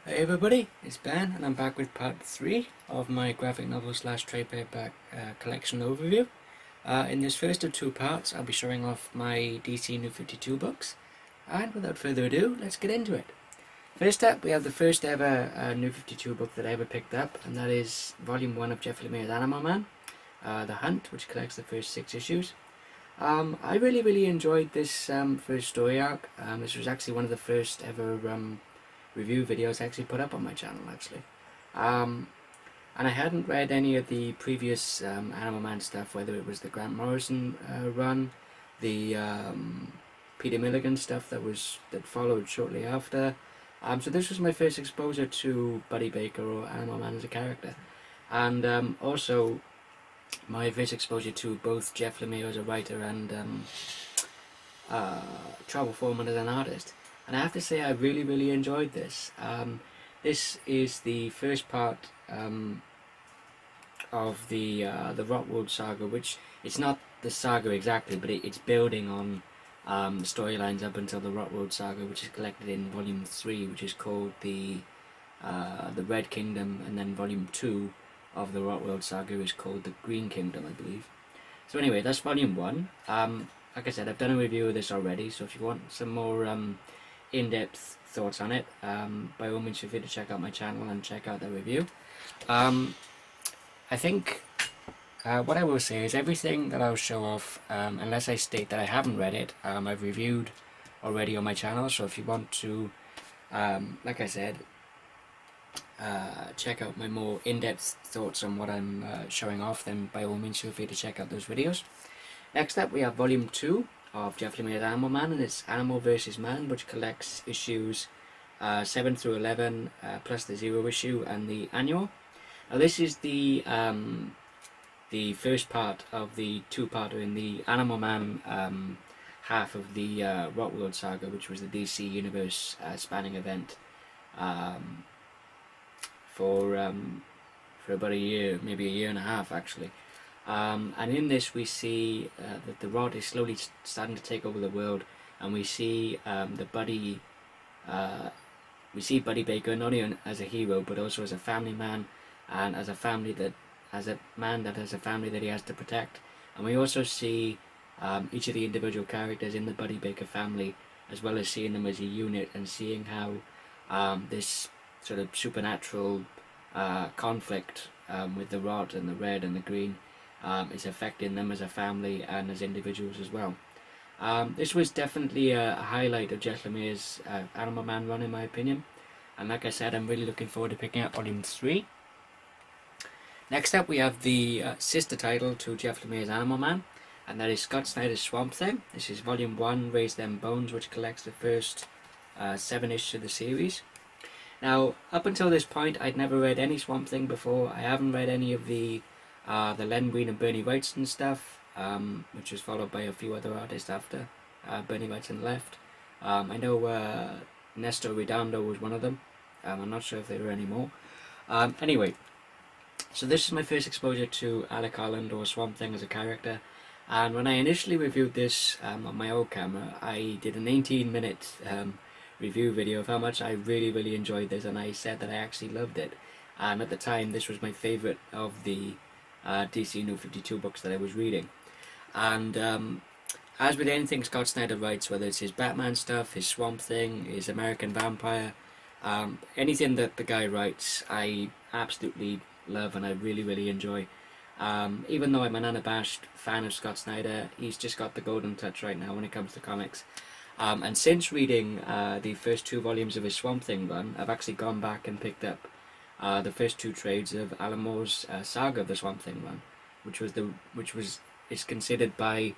Hey everybody, it's Ben and I'm back with part 3 of my graphic novel slash trade paperback collection overview. In this first of two parts I'll be showing off my DC New 52 books, and without further ado, let's get into it. First up we have the first ever New 52 book that I ever picked up, and that is Volume 1 of Jeff Lemire's Animal Man, The Hunt, which collects the first 6 issues. I really enjoyed this first story arc. This was actually one of the first ever review videos I actually put up on my channel actually. And I hadn't read any of the previous Animal Man stuff, whether it was the Grant Morrison run, the Peter Milligan stuff that followed shortly after. So this was my first exposure to Buddy Baker or Animal Man as a character, and also my first exposure to both Jeff Lemire as a writer and Travel Foreman as an artist. And I have to say I really enjoyed this. This is the first part of the Rotwood saga, which it's not the saga exactly, but it's building on storylines up until the Rotwood saga, which is collected in Volume 3, which is called the Red Kingdom, and then Volume 2 of the Rotwood saga is called the Green Kingdom, I believe. So anyway, that's Volume 1. Like I said, I've done a review of this already, so if you want some more in-depth thoughts on it, by all means feel free to check out my channel and check out the review. I think what I will say is everything that I'll show off, unless I state that I haven't read it, I've reviewed already on my channel. So if you want to, like I said, check out my more in-depth thoughts on what I'm showing off, then by all means feel free to check out those videos. Next up we have Volume 2 of Jeff Lemire's Animal Man, and it's Animal vs. Man, which collects issues 7 through 11, plus the 0 issue and the annual. Now this is the first part of the two-parter in the Animal Man half of the Rotwood saga, which was the DC Universe spanning event for about a year, maybe a year and a half actually. And in this we see that the Rot is slowly starting to take over the world, and we see Buddy Baker not only as a hero but also as a family man, and as a man that has a family that he has to protect. And we also see each of the individual characters in the Buddy Baker family, as well as seeing them as a unit and seeing how this sort of supernatural conflict with the Rot and the Red and the Green is affecting them as a family and as individuals as well. This was definitely a highlight of Jeff Lemire's Animal Man run, in my opinion, and like I said, I'm really looking forward to picking up Volume 3. Next up we have the sister title to Jeff Lemire's Animal Man, and that is Scott Snyder's Swamp Thing. This is Volume 1, Raise Them Bones, which collects the first 7 issues of the series. Now, up until this point I'd never read any Swamp Thing before. I haven't read any of the Len Wein and Bernie Wrightson stuff, which was followed by a few other artists after Bernie Wrightson left. I know Nestor Redondo was one of them. I'm not sure if there are any more. Anyway, so this is my first exposure to Alec Holland or Swamp Thing as a character, and when I initially reviewed this on my old camera, I did an 18-minute review video of how much I really enjoyed this, and I said that I actually loved it. And at the time this was my favourite of the DC New 52 books that I was reading. And as with anything Scott Snyder writes, whether it's his Batman stuff, his Swamp Thing, his American Vampire, anything that the guy writes I absolutely love and I really enjoy. Even though I'm an unabashed fan of Scott Snyder, he's just got the golden touch right now when it comes to comics. And since reading the first 2 volumes of his Swamp Thing run, I've actually gone back and picked up the first 2 trades of Alan Moore's saga of the Swamp Thing run, which is considered by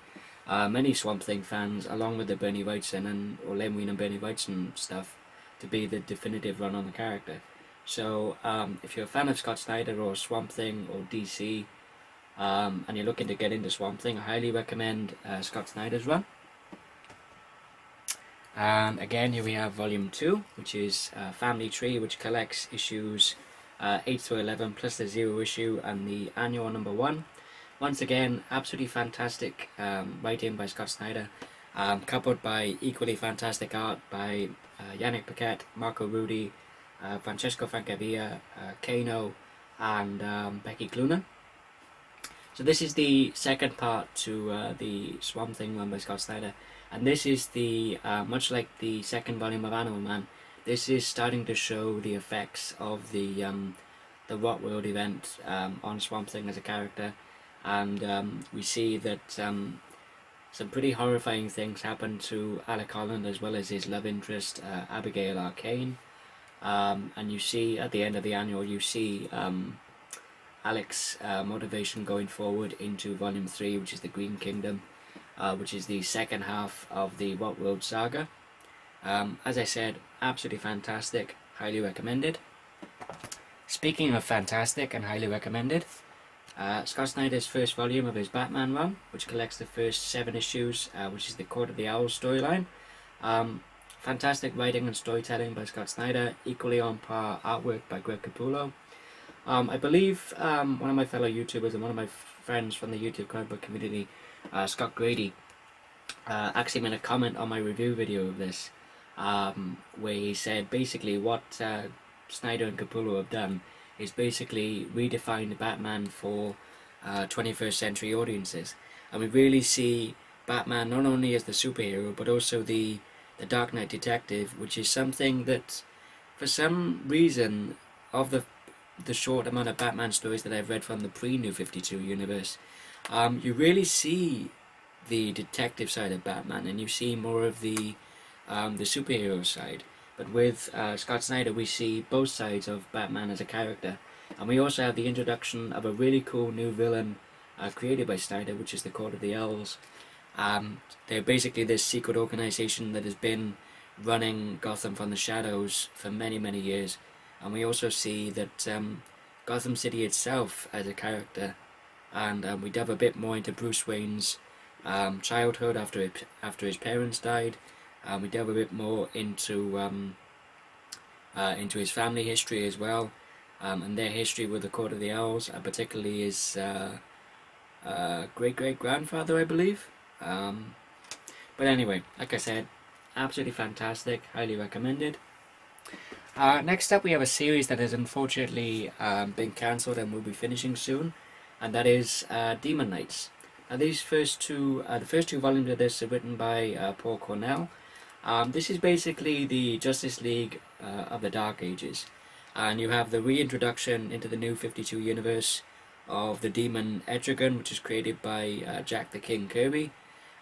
many Swamp Thing fans, along with the Bernie Wrightson or Len Wein and Bernie Wrightson stuff, to be the definitive run on the character. So if you're a fan of Scott Snyder or Swamp Thing or DC, and you're looking to get into Swamp Thing, I highly recommend Scott Snyder's run. And again, here we have Volume 2, which is Family Tree, which collects issues 8 through 11 plus the 0 issue and the annual number 1. Once again, absolutely fantastic writing by Scott Snyder, coupled by equally fantastic art by Yannick Paquette, Marco Rudy, Francesco Francavilla, Kano, and Becky Cloonan. So this is the second part to the Swamp Thing run by Scott Snyder, and this is the much like the second volume of Animal Man. This is starting to show the effects of the What World event on Swamp Thing as a character, and we see that some pretty horrifying things happen to Alec Holland as well as his love interest Abigail Arcane, and you see at the end of the annual you see Alec's motivation going forward into Volume 3, which is the Green Kingdom, which is the second half of the What World saga. As I said, absolutely fantastic, highly recommended. Speaking of fantastic and highly recommended, Scott Snyder's first volume of his Batman run, which collects the first 7 issues, which is the Court of the Owls storyline. Fantastic writing and storytelling by Scott Snyder, equally on par artwork by Greg Capullo. I believe one of my fellow YouTubers and one of my friends from the YouTube comic book community, Scott Grady, actually made a comment on my review video of this, where he said basically what Snyder and Capullo have done is basically redefine Batman for 21st century audiences, and we really see Batman not only as the superhero but also the Dark Knight detective, which is something that for some reason of the short amount of Batman stories that I've read from the pre-New 52 universe, you really see the detective side of Batman, and you see more of the superhero side. But with Scott Snyder, we see both sides of Batman as a character, and we also have the introduction of a really cool new villain created by Snyder, which is the Court of the Owls. They're basically this secret organization that has been running Gotham from the shadows for many, many years. And we also see that Gotham City itself as a character, and we delve a bit more into Bruce Wayne's childhood after his parents died. We delve a bit more into his family history as well, and their history with the Court of the Owls, particularly his great-great-grandfather, I believe. But anyway, like I said, absolutely fantastic, highly recommended. Next up we have a series that has unfortunately been cancelled and will be finishing soon, and that is Demon Knights. Now the first two volumes of this are written by Paul Cornell. This is basically the Justice League of the Dark Ages, and you have the reintroduction into the New 52 universe of the demon Etrigan, which is created by Jack the King Kirby,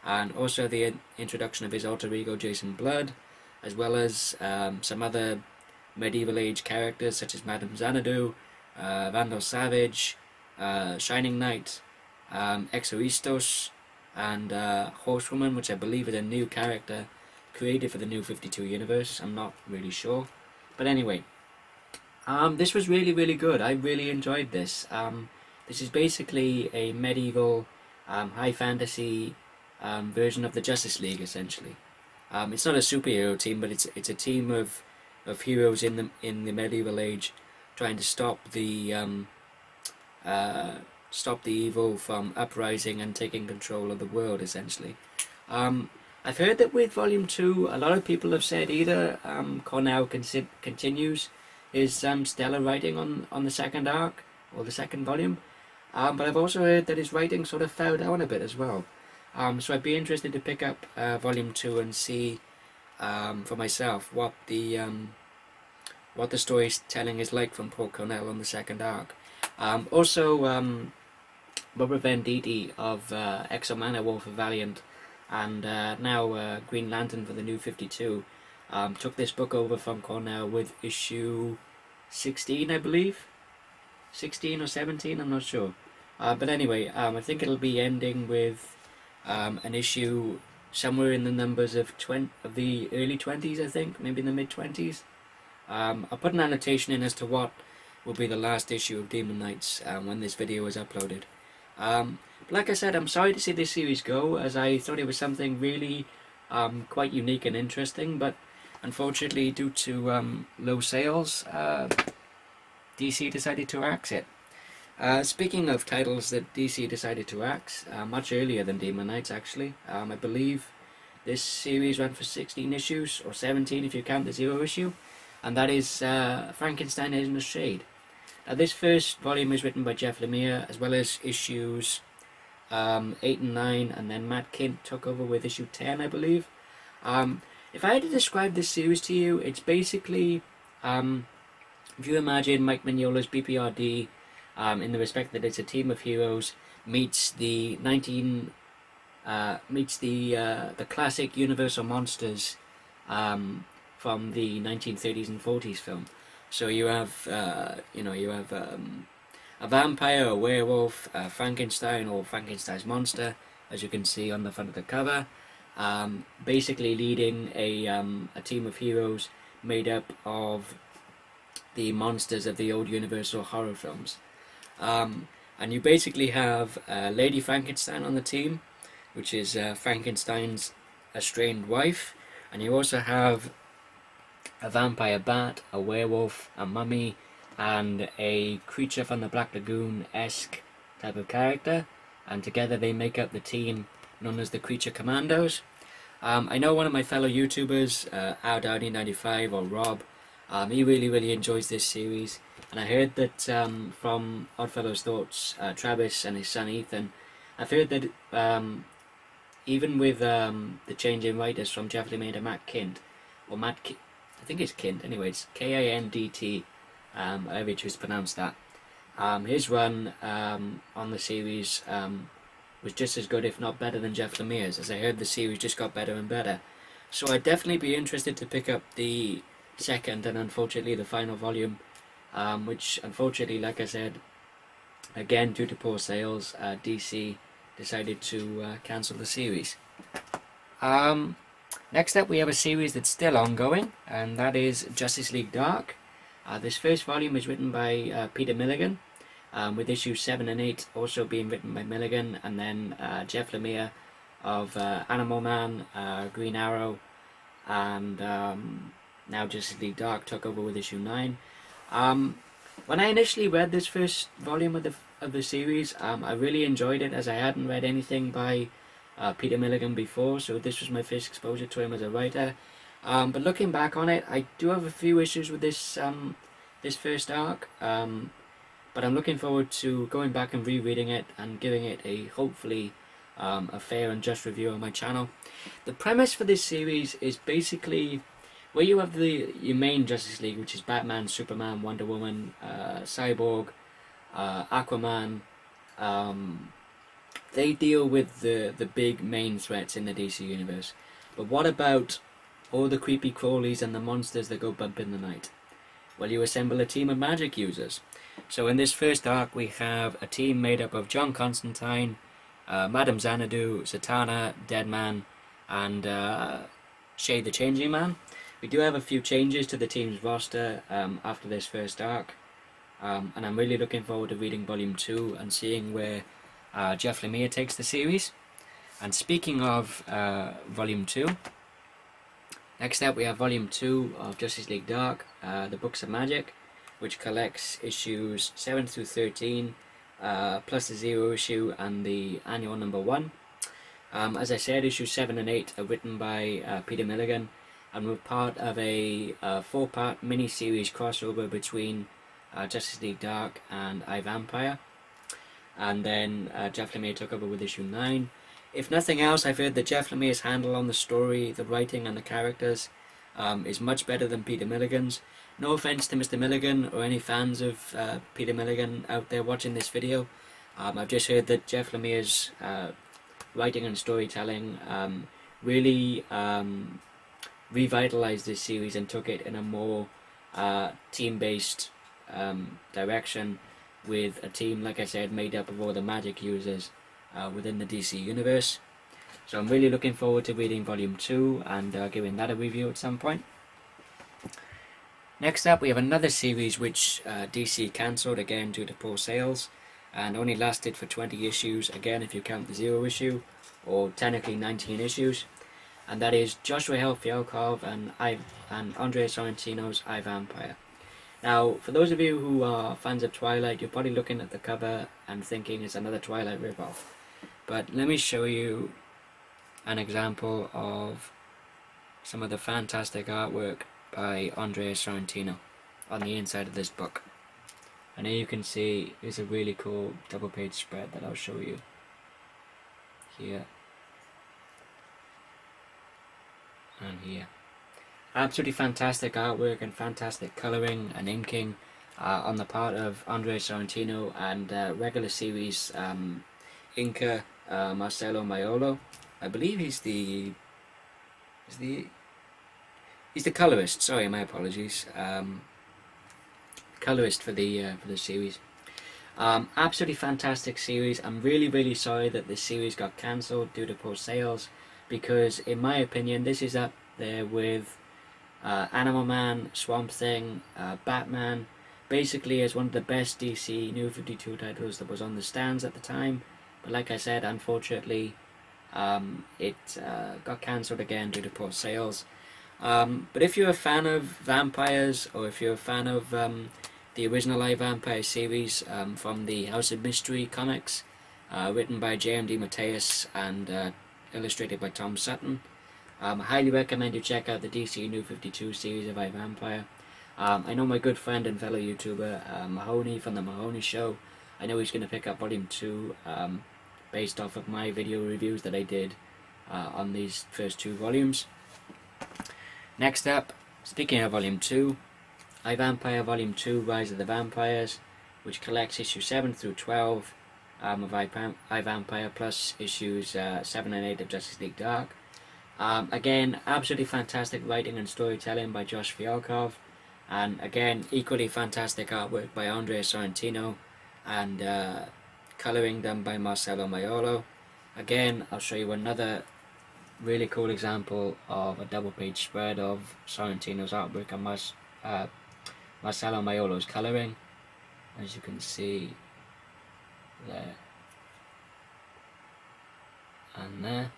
and also the introduction of his alter ego Jason Blood, as well as some other medieval age characters such as Madame Xanadu, Vandal Savage, Shining Knight, Exoristos, and Horsewoman, which I believe is a new character created for the New 52 universe. I'm not really sure, but anyway, this was really, really good. I really enjoyed this. This is basically a medieval high fantasy version of the Justice League, essentially. It's not a superhero team, but it's a team of heroes in the medieval age trying to stop the evil from uprising and taking control of the world, essentially. I've heard that with Volume 2, a lot of people have said either Cornell continues his stellar writing on the second arc or the second volume, but I've also heard that his writing sort of fell down a bit as well. So I'd be interested to pick up Volume 2 and see for myself what the storytelling is like from Paul Cornell on the second arc. Also, Robert Venditti of Exo-Man, Wolf of Valiant, and now Green Lantern for the New 52, took this book over from Cornell with issue 16, I believe. 16 or 17, I'm not sure. But anyway, I think it'll be ending with an issue somewhere in the numbers of the early 20s, I think, maybe in the mid-20s. I'll put an annotation in as to what will be the last issue of Demon Knights when this video is uploaded. Like I said, I'm sorry to see this series go, as I thought it was something really quite unique and interesting, but unfortunately due to low sales, DC decided to axe it. Speaking of titles that DC decided to axe, much earlier than Demon Knights actually, I believe this series ran for 16 issues, or 17 if you count the 0 issue. and that is Frankenstein in the Shade. Now, this first volume is written by Jeff Lemire, as well as issues 8 and 9, and then Matt Kindt took over with issue 10, I believe. If I had to describe this series to you, it's basically, if you imagine Mike Mignola's BPRD, in the respect that it's a team of heroes, meets the classic Universal monsters from the 1930s and 40s film. So you have a vampire, a werewolf, Frankenstein or Frankenstein's monster, as you can see on the front of the cover, basically leading a team of heroes made up of the monsters of the old Universal horror films. And you basically have Lady Frankenstein on the team, which is Frankenstein's estranged wife, and you also have a vampire bat, a werewolf, a mummy, and a creature from the Black Lagoon-esque type of character, and together they make up the team known as the Creature Commandos. I know one of my fellow YouTubers, Dowdy95 or Rob, he really enjoys this series, and I heard that from Oddfellows Thoughts, Travis and his son Ethan, I've heard that even with the change in writers from Jeff Lemire to Matt Kindt, or I think it's Kindt, anyway, it's K-I-N-D-T, however you choose to pronounce that. His run on the series was just as good, if not better, than Jeff Lemire's, as I heard the series just got better and better. So I'd definitely be interested to pick up the second and unfortunately the final volume, which unfortunately, like I said, again due to poor sales, DC decided to cancel the series. Next up we have a series that's still ongoing, and that is Justice League Dark. This first volume is written by Peter Milligan, with issues 7 and 8 also being written by Milligan, and then Jeff Lemire of Animal Man, Green Arrow, and now Justice League Dark took over with issue 9. When I initially read this first volume of the series, I really enjoyed it, as I hadn't read anything by Peter Milligan before, so this was my first exposure to him as a writer. But looking back on it, I do have a few issues with this this first arc, but I'm looking forward to going back and rereading it and giving it a hopefully a fair and just review on my channel. The premise for this series is basically where you have your main Justice League, which is Batman, Superman, Wonder Woman, Cyborg, Aquaman. They deal with the big main threats in the DC universe. But what about all the creepy crawlies and the monsters that go bump in the night? Well, you assemble a team of magic users. So in this first arc we have a team made up of John Constantine, Madame Xanadu, Zatanna, Deadman, and Shade the Changing Man. We do have a few changes to the team's roster after this first arc, and I'm really looking forward to reading Volume 2 and seeing where Jeff Lemire takes the series. And speaking of Volume 2, next up we have Volume 2 of Justice League Dark, The Books of Magic, which collects issues 7 through 13, plus the 0 issue and the annual number 1. As I said, issues 7 and 8 are written by Peter Milligan, and were part of a 4-part mini-series crossover between Justice League Dark and I, Vampire. And then Jeff Lemire took over with issue 9. If nothing else, I've heard that Jeff Lemire's handle on the story, the writing and the characters is much better than Peter Milligan's. No offense to Mr. Milligan or any fans of Peter Milligan out there watching this video. I've just heard that Jeff Lemire's writing and storytelling really revitalized this series and took it in a more team-based direction, with a team, like I said, made up of all the magic users within the DC universe. So I'm really looking forward to reading Volume 2 and giving that a review at some point. Next up we have another series which DC cancelled, again due to poor sales, and only lasted for 20 issues, again if you count the 0 issue, or technically 19 issues. And that is Joshua Fialkov and Andrea Sorrentino's I, Vampire. Now, for those of you who are fans of Twilight, you're probably looking at the cover and thinking it's another Twilight ripoff. But let me show you an example of some of the fantastic artwork by Andrea Sorrentino on the inside of this book. And here you can see there's a really cool double page spread that I'll show you here and here. Absolutely fantastic artwork and fantastic colouring and inking on the part of Andrea Sorrentino and regular series inker Marcelo Maiolo. I believe he's the colorist. Sorry, my apologies. Colorist for the series. Absolutely fantastic series. I'm really sorry that this series got cancelled due to poor sales, because in my opinion this is up there with Animal Man, Swamp Thing, Batman. Basically, as one of the best DC New 52 titles that was on the stands at the time. But like I said, unfortunately, it got cancelled again due to poor sales. But if you're a fan of vampires, or if you're a fan of the original I, Vampire series from the House of Mystery comics, written by J.M. DeMatteis and illustrated by Tom Sutton, I highly recommend you check out the DC New 52 series of I, Vampire. I know my good friend and fellow YouTuber Mahoney from the Mahoney Show, I know he's going to pick up Volume 2 based off of my video reviews that I did on these first 2 volumes. Next up, speaking of Volume 2, I, Vampire Volume 2 Rise of the Vampires, which collects issues 7 through 12 of I, Vampire, plus issues 7 and 8 of Justice League Dark. Again, absolutely fantastic writing and storytelling by Josh Fialkov, and again, equally fantastic artwork by Andrea Sorrentino, and colouring done by Marcelo Maiolo. Again, I'll show you another really cool example of a double page spread of Sorrentino's artwork and Marcelo Maiolo's colouring, as you can see there and there.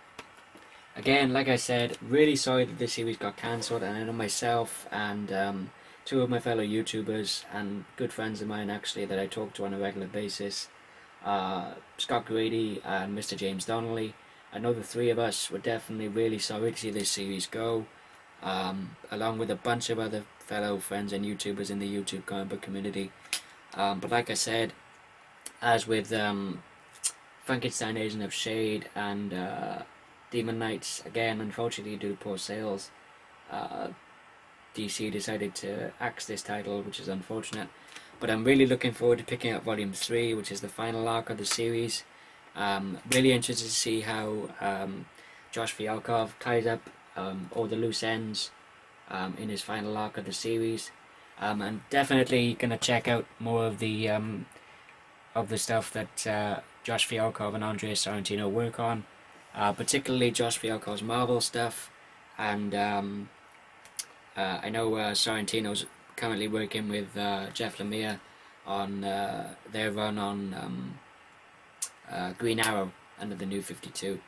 Again, like I said, really sorry that this series got cancelled, and I know myself and 2 of my fellow YouTubers and good friends of mine actually that I talk to on a regular basis, Scott Grady and Mr. James Donnelly. I know the 3 of us were definitely really sorry to see this series go, along with a bunch of other fellow friends and YouTubers in the YouTube comic book community. But like I said, as with Frankenstein Agent of Shade and Demon Knights, again, unfortunately due to poor sales, DC decided to axe this title, which is unfortunate. But I'm really looking forward to picking up Volume 3, which is the final arc of the series. Really interested to see how Josh Fialkov ties up all the loose ends in his final arc of the series. And definitely going to check out more of the stuff that Josh Fialkov and Andrea Sorrentino work on. Particularly Josh Fialkov's Marvel stuff, and I know Sorrentino's currently working with Jeff Lemire on their run on Green Arrow under the New 52.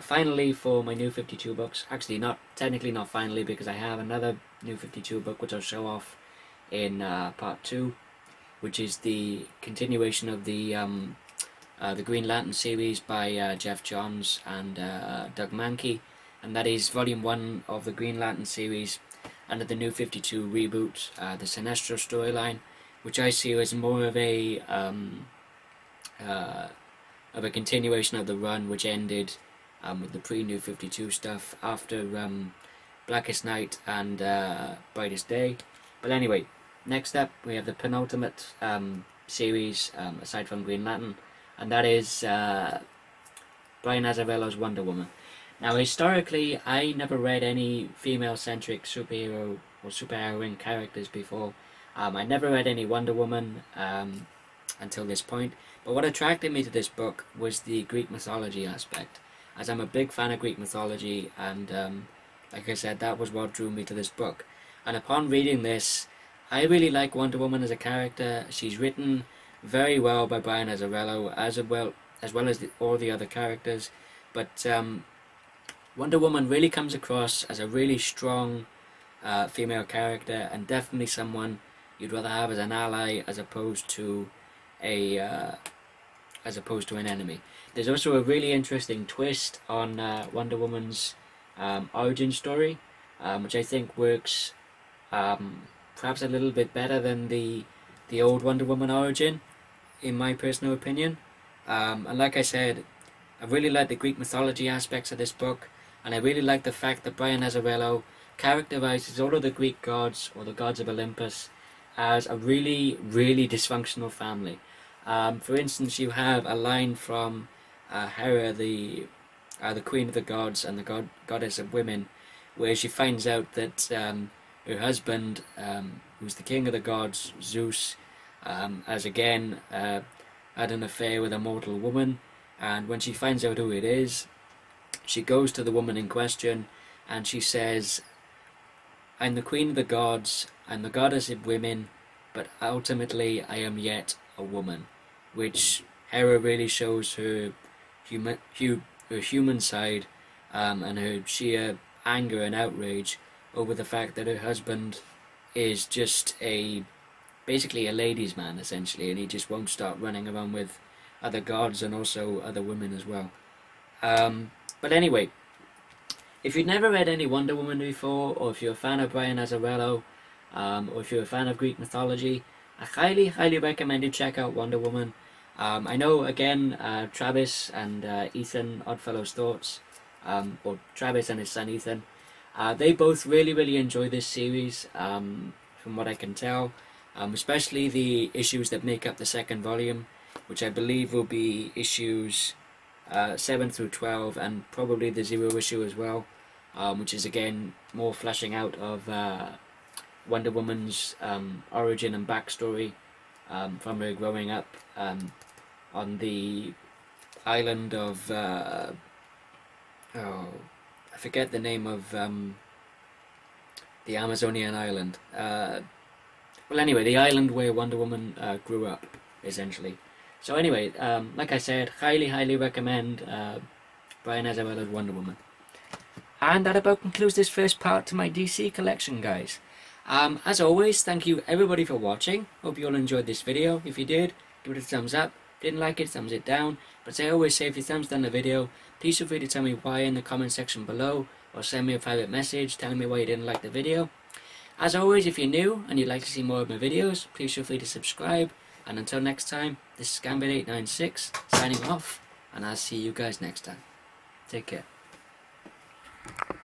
Finally, for my New 52 books, actually technically not finally, because I have another New 52 book which I'll show off in part 2, which is the continuation of the Green Lantern series by Jeff Johns and Doug Mankey, and that is Volume 1 of the Green Lantern series under the New 52 reboot, the Sinestro storyline, which I see as more of a continuation of the run which ended with the pre-New 52 stuff after Blackest Night and Brightest Day. But anyway, next up we have the penultimate series aside from Green Lantern, and that is Brian Azzarello's Wonder Woman. Now, historically, I never read any female-centric superhero or superheroine characters before. I never read any Wonder Woman until this point, but what attracted me to this book was the Greek mythology aspect, as I'm a big fan of Greek mythology, and like I said, that was what drew me to this book. And upon reading this, I really like Wonder Woman as a character. She's written very well by Brian Azzarello, as well as all the other characters, but Wonder Woman really comes across as a really strong female character, and definitely someone you'd rather have as an ally as opposed to an enemy. There's also a really interesting twist on Wonder Woman's origin story, which I think works perhaps a little bit better than the old Wonder Woman origin, in my personal opinion. And like I said, I really like the Greek mythology aspects of this book, and I really like the fact that Brian Azzarello characterizes all of the Greek gods, or the gods of Olympus, as a really, really dysfunctional family. For instance, you have a line from Hera, the queen of the gods and the goddess of women, where she finds out that her husband, who's the king of the gods, Zeus, has again had an affair with a mortal woman, and when she finds out who it is, she goes to the woman in question and she says, "I'm the queen of the gods, I'm the goddess of women, but ultimately I am yet a woman," which Hera really shows her human side, and her sheer anger and outrage over the fact that her husband is just basically a ladies' man, essentially, and he just won't stop running around with other gods and also other women as well. But anyway, if you've never read any Wonder Woman before, or if you're a fan of Brian Azzarello, or if you're a fan of Greek mythology, I highly, highly recommend you check out Wonder Woman. I know, again, Travis and Ethan, Oddfellow's Thoughts, or Travis and his son Ethan, they both really, really enjoy this series, from what I can tell, especially the issues that make up the second volume, which I believe will be issues 7 through 12, and probably the 0 issue as well, which is again more fleshing out of Wonder Woman's origin and backstory, from her growing up on the island of I forget the name of the Amazonian island. Well, anyway, the island where Wonder Woman grew up, essentially. So anyway, like I said, highly, highly recommend Brian Azzarello's Wonder Woman. And that about concludes this first part to my DC collection, guys. As always, thank you everybody for watching. Hope you all enjoyed this video. If you did, give it a thumbs up. Didn't like it, thumbs it down. But as I always say, if you thumbs down the video, please feel free to tell me why in the comment section below, or send me a private message telling me why you didn't like the video. As always, if you're new and you'd like to see more of my videos, please feel free to subscribe. And until next time, this is Gambit896 signing off, and I'll see you guys next time. Take care.